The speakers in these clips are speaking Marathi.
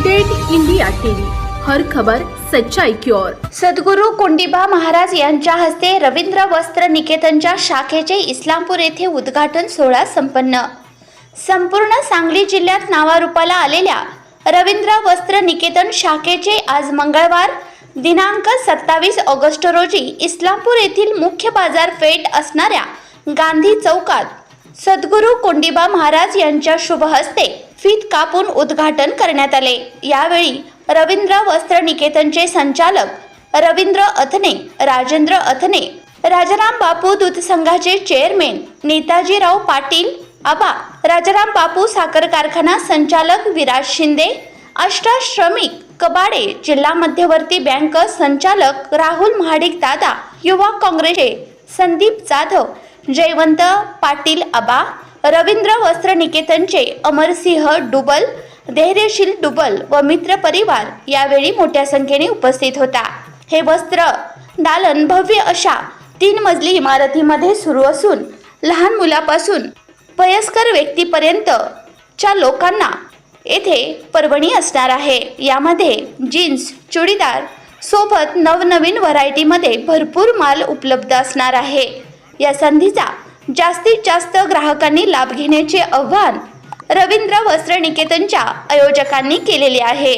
डेट इंडिया टीव्ही, हर खबर सच्चाई की ओर। सद्गुरू कोंडीबा महाराज यांच्या हस्ते रवींद्र वस्त्र निकेतनच्या शाखेचे इस्लामपूर येथे उद्घाटन सोहळा संपन्न। संपूर्ण सांगली जिल्ह्यात नावारूपाला आलेल्या रवींद्र वस्त्र निकेतन शाखेचे आज मंगळवार दिनांक 27 ऑगस्ट रोजी इस्लामपूर येथील मुख्य बाजारपेठ असणाऱ्या गांधी चौकात सद्गुरू कोंडीबा महाराज यांच्या शुभ हस्ते फीत कापून उद्घाटन करण्यात आले। यावेळी रवींद्र वस्त्र निकेतनचे संचालक रवींद्र अथने, राजेंद्र अथने, राजाराम बापू दूध संघाचे चेअरमॅन नेताजीराव पाटील आबा, राजाराम बापू साखर कारखाना संचालक विराज शिंदे, अष्टश्रमिक कबाडे जिल्हा मध्यवर्ती बँक संचालक राहुल महाडिक दादा, युवा काँग्रेसचे संदीप जाधव, जयवंत पाटील आबा, रवींद्र वस्त्र निकेतनचे अमरसिंह डुबल, धैर्यशील डुबल व मित्र परिवार यावेळी मोठ्या संख्येने उपस्थित होता। हे वस्त्र दालन भव्य अशा 3 मजली इमारतीमध्ये सुरू असून लहान मुलापासून वयस्कर व्यक्तीपर्यंत च्या लोकांना येथे पर्वणी असणार आहे। यामध्ये जीन्स, चुडीदार सोबत नवनवीन व्हरायटीमध्ये भरपूर माल उपलब्ध असणार आहे। या संधीचा जास्तीत जास्त ग्राहकांनी लाभ घेण्याचे आवाहन रवींद्र वस्त्र निकेतनच्या आयोजकांनी केलेले आहे।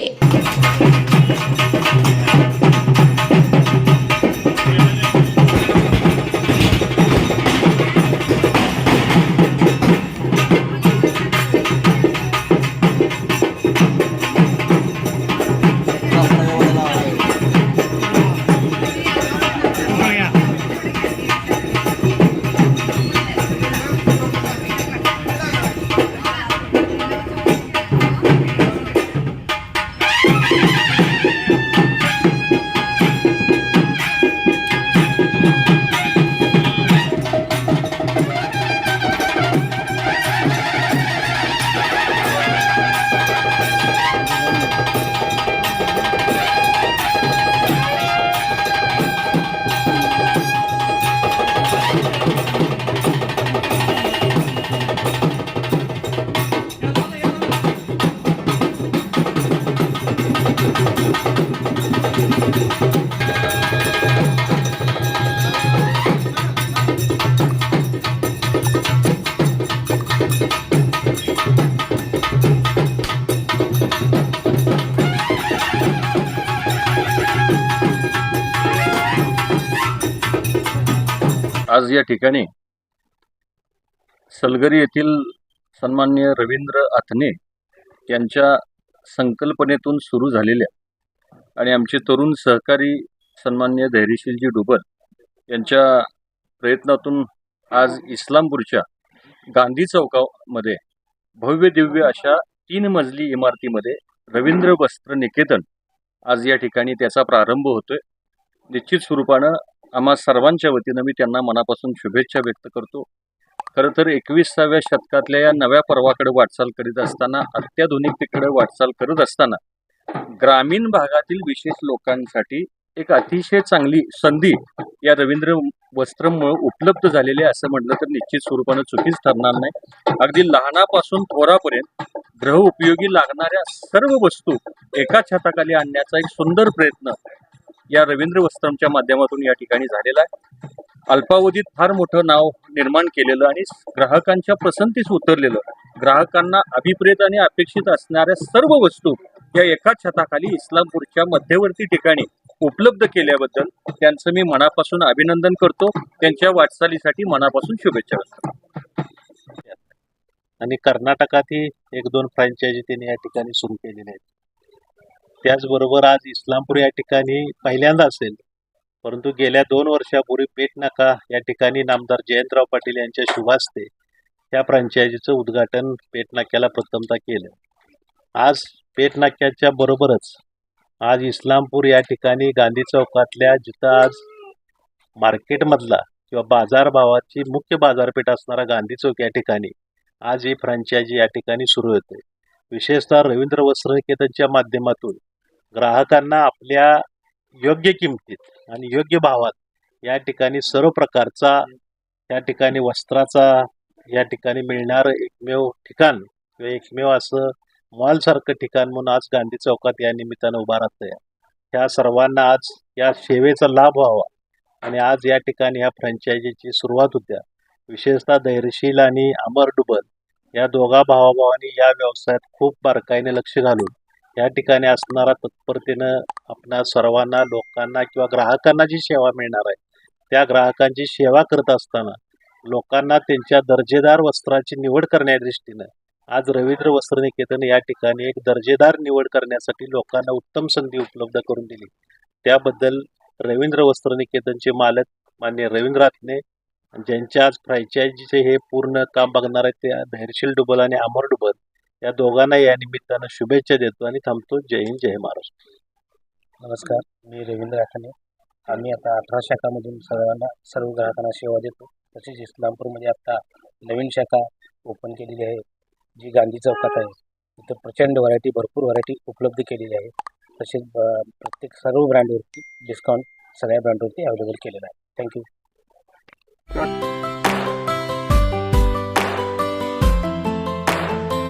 आज या ठिकाणी सलगरी येथील सन्माननीय रवींद्र अथने यांच्या संकल्पनेतून सुरू झालेल्या आणि आमचे तरुण सहकारी सन्माननीय धैर्यशीलजी डुबल यांच्या प्रयत्नातून आज इस्लामपूरच्या गांधी चौकामध्ये भव्य दिव्य अशा 3 मजली इमारतीमध्ये रवींद्र वस्त्र निकेतन आज या ठिकाणी त्याचा प्रारंभ होतोय। निश्चित स्वरूपानं आम्हा सर्वांच्या वतीनं मी त्यांना मनापासून शुभेच्छा व्यक्त करतो। खरं तर 21व्या शतकातल्या या नव्या पर्वाकडे वाटचाल करीत असताना, अत्याधुनिकतेकडे वाटचाल करत असताना ग्रामीण भागातील विशेष लोकांसाठी एक अतिशय चांगली संधी या रवींद्र वस्त्रमुळे उपलब्ध झालेली आहे असं म्हटलं तर निश्चित स्वरूपानं चुकीच ठरणार नाही। अगदी लहानापासून थोरापर्यंत गृह उपयोगी लागणाऱ्या सर्व वस्तू एका छताखाली आणण्याचा एक सुंदर प्रयत्न या रवींद्र वस्त्रमच्या माध्यमातून या ठिकाणी झालेला आहे। अल्पावधीत फार मोठं नाव निर्माण केलेलं आणि ग्राहकांच्या पसंतीस उतरलेलं, ग्राहकांना अभिप्रेत आणि अपेक्षित असणाऱ्या सर्व वस्तू या एका छताखाली इस्लामपूरच्या मध्यवर्ती ठिकाणी उपलब्ध केल्याबद्दल त्यांचं मी मनापासून अभिनंदन करतो। त्यांच्या वाटचालीसाठी मनापासून शुभेच्छा करतो। आणि कर्नाटकातही 1-2 फ्रँचायझी त्यांनी या ठिकाणी सुरू केलेल्या आहेत। त्याचबरोबर आज इस्लामपूर या ठिकाणी पहिल्यांदा असेल, परंतु गेल्या 2 वर्षापूर्वी पेठ नाका या ठिकाणी नामदार जयंतराव पाटील यांच्या शुभ हस्ते त्या फ्रँचायझीचं उद्घाटन पेठ नाक्याला प्रथमतः केलं। आज पेठ नाक्याच्या बरोबरच आज इस्लामपूर या ठिकाणी गांधी चौकातल्या जिथं आज मार्केटमधला किंवा बाजारभावाची मुख्य बाजारपेठ असणारा गांधी चौक या ठिकाणी आज ही फ्रँचायझी या ठिकाणी सुरू होते। विशेषतः रवींद्र वस्त्र निकेतनच्या माध्यमातून ग्राहकांना आपल्या योग्य किमतीत आणि योग्य भावात या ठिकाणी सर्व प्रकारचा या ठिकाणी वस्त्राचा या ठिकाणी मिळणारं एकमेव ठिकाण किंवा एकमेव असं मॉलसारखं ठिकाण म्हणून आज गांधी चौकात या निमित्तानं उभा राहतोय. ह्या सर्वांना आज या सेवेचा लाभ व्हावा आणि आज या ठिकाणी ह्या फ्रँचायझीची सुरुवात होत्या. विशेषतः धैर्यशील आणि अमर डुबल या दोघा भावाभावांनी या व्यवसायात खूप बारकाईने लक्ष घालून या ठिकाणी असणारा तत्परतेनं आपणा सर्वांना लोकांना किंवा ग्राहकांना जी सेवा मिळणार आहे त्या ग्राहकांची सेवा करत असताना लोकांना त्यांच्या दर्जेदार वस्त्राची निवड करण्याच्या दृष्टीनं आज रवींद्र वस्त्रनिकेतन या ठिकाणी एक दर्जेदार निवड करण्यासाठी लोकांना उत्तम संधी उपलब्ध करून दिली. त्याबद्दल रवींद्र वस्त्रनिकेतनचे मालक मान्य रवींद्र आथने, ज्यांच्या आज फ्रँचायझीचे हे पूर्ण काम बघणार आहेत ते धैर्यशील डुबल आणि अमर डुबल या दोघांना या निमित्तानं शुभेच्छा देतो आणि थांबतो. जय हिंद, जय महाराष्ट्र. नमस्कार, मी रवींद्र आठवणे. आम्ही आता 18 शाखामधून सर्व ग्राहकांना सेवा देतो. तसेच इस्लामपूरमध्ये आता नवीन शाखा ओपन केलेली आहे जी गांधी चौकात आहे. इथं प्रचंड भरपूर व्हरायटी उपलब्ध केलेली आहे. तसेच प्रत्येक सर्व ब्रँडवरती डिस्काउंट सगळ्या ब्रँडवरती अवेलेबल केलेला आहे. थँक्यू.